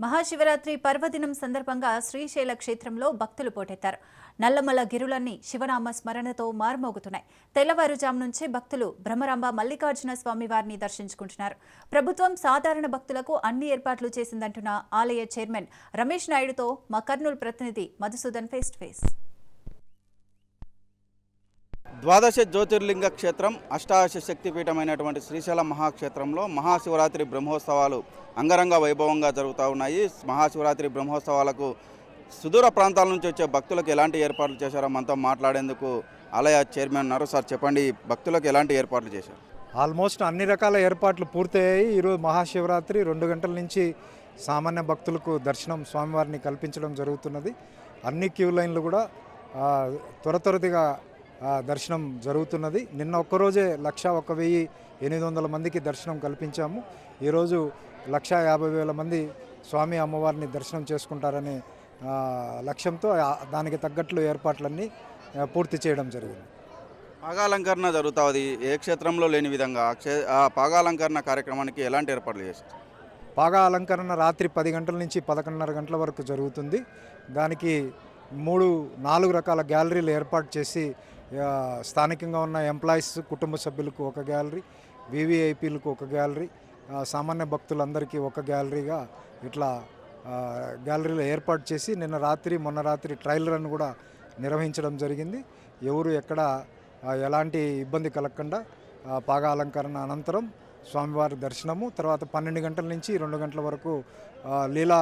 మహాశివరాత్రి పర్వదినం సందర్భంగా శ్రీశైల క్షేత్రంలో భక్తులు పోటెత్తారు. నల్లమల గిరులన్నీ శివనామ స్మరణతో మార్మోగుతున్నాయి. తెల్లవారుజాము నుంచే భక్తులు బ్రహ్మరాంబ మల్లికార్జున స్వామి వారిని దర్శించుకుంటున్నారు. ప్రభుత్వం సాధారణ భక్తులకు అన్ని ఏర్పాట్లు చేసిందంటున్న ఆలయ చైర్మన్ రమేష్ నాయుడుతో మా కర్నూలు ప్రతినిధి మధుసూదన్ ఫేస్ టు ఫేస్. ద్వాదశ జ్యోతిర్లింగ క్షేత్రం అష్టాదశ శక్తిపీఠమైనటువంటి శ్రీశైలం మహాక్షేత్రంలో మహాశివరాత్రి బ్రహ్మోత్సవాలు అంగరంగ వైభవంగా జరుగుతూ ఉన్నాయి. మహాశివరాత్రి బ్రహ్మోత్సవాలకు సుదూర ప్రాంతాల నుంచి వచ్చే భక్తులకు ఎలాంటి ఏర్పాట్లు చేశారో మనతో మాట్లాడేందుకు ఆలయ చైర్మన్ ఉన్నారు. సార్ చెప్పండి, భక్తులకు ఎలాంటి ఏర్పాట్లు చేశారు? ఆల్మోస్ట్ అన్ని రకాల ఏర్పాట్లు పూర్తయ్యాయి. ఈరోజు మహాశివరాత్రి 2 గంటల నుంచి సామాన్య భక్తులకు దర్శనం స్వామివారిని కల్పించడం జరుగుతున్నది. అన్ని క్యూ లైన్లు కూడా త్వరగా దర్శనం జరుగుతున్నది. నిన్న ఒక్కరోజే 101,800 మందికి దర్శనం కల్పించాము. ఈరోజు 150,000 మంది స్వామి అమ్మవారిని దర్శనం చేసుకుంటారనే లక్ష్యంతో దానికి తగ్గట్లు ఏర్పాట్లన్నీ పూర్తి చేయడం జరిగింది. పాగాలంకరణ జరుగుతుంది. ఏ క్షేత్రంలో లేని విధంగా ఆ పాగాలంకరణ కార్యక్రమానికి ఎలాంటి ఏర్పాట్లు చేశారు? పాగా అలంకరణ రాత్రి 10 గంటల నుంచి 11:30 గంటల వరకు జరుగుతుంది. దానికి 4 రకాల గ్యాలరీలు ఏర్పాటు చేసి స్థానికంగా ఉన్న ఎంప్లాయీస్ కుటుంబ సభ్యులకు ఒక గ్యాలరీ, వివిఐపీలకు ఒక గ్యాలరీ, సామాన్య భక్తులందరికీ ఒక గ్యాలరీగా ఇట్లా గ్యాలరీలు ఏర్పాటు చేసి మొన్న రాత్రి ట్రయల్ రన్ కూడా నిర్వహించడం జరిగింది. ఎవరు ఎక్కడ ఎలాంటి ఇబ్బంది కలగకుండా పాగా అలంకరణ అనంతరం స్వామివారి దర్శనము, తర్వాత 12 గంటల నుంచి 2 గంటల వరకు లీలా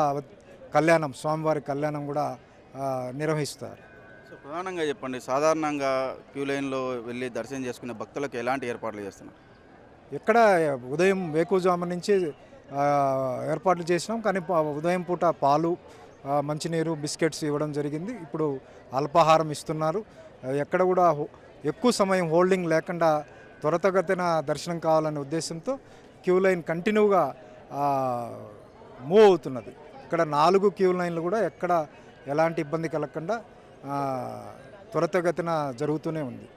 కళ్యాణం, స్వామివారి కళ్యాణం కూడా నిర్వహిస్తారు. సో ప్రధానంగా చెప్పండి, సాధారణంగా క్యూ లైన్లో వెళ్ళి దర్శనం చేసుకునే భక్తులకు ఎలాంటి ఏర్పాట్లు చేస్తున్నారు? ఎక్కడ ఉదయం వేకువజాము నుంచి ఏర్పాట్లు చేసినాం, కానీ ఉదయం పూట పాలు, మంచినీరు, బిస్కెట్స్ ఇవ్వడం జరిగింది. ఇప్పుడు అల్పాహారం ఇస్తున్నారు. ఎక్కడ కూడా ఎక్కువ సమయం హోల్డింగ్ లేకుండా త్వరితగతిన దర్శనం కావాలనే ఉద్దేశంతో క్యూ లైన్ కంటిన్యూగా మూవ్ అవుతున్నది. ఇక్కడ 4 క్యూ లైన్లు కూడా ఎక్కడ ఎలాంటి ఇబ్బంది కలగకుండా త్వరితగతిన జరుగుతూనే ఉంది.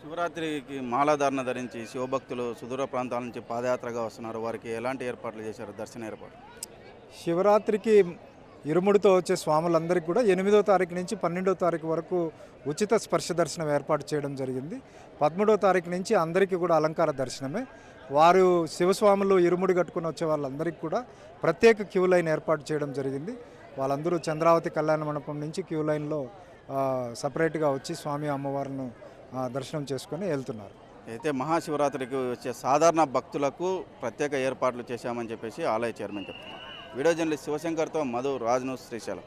శివరాత్రికి మాలాధారణ ధరించి శివభక్తులు సుదూర ప్రాంతాల నుంచి పాదయాత్రగా వస్తున్నారు. వారికి ఎలాంటి ఏర్పాట్లు చేశారు? దర్శన ఏర్పాట్లు శివరాత్రికి ఇరుముడితో వచ్చే స్వాములందరికీ కూడా 8వ తారీఖు నుంచి 12వ తారీఖు వరకు ఉచిత స్పర్శ దర్శనం ఏర్పాటు చేయడం జరిగింది. 13వ తారీఖు నుంచి అందరికీ కూడా అలంకార దర్శనమే. వారు శివస్వాములు ఇరుముడి కట్టుకుని వచ్చే వాళ్ళందరికీ కూడా ప్రత్యేక క్యూ లైన్ ఏర్పాటు చేయడం జరిగింది. వాళ్ళందరూ చంద్రావతి కళ్యాణ మండపం నుంచి క్యూ లైన్లో సపరేట్గా వచ్చి స్వామి అమ్మవారిని దర్శనం చేసుకొని వెళ్తున్నారు. అయితే మహాశివరాత్రికి వచ్చే సాధారణ భక్తులకు ప్రత్యేక ఏర్పాట్లు చేశామని చెప్పేసి ఆలయ చైర్మన్ చెప్తున్నారు. వీడియో జర్నలిస్ట్ శివశంకర్తో మధు, రాజ్ న్యూస్, శ్రీశైలం.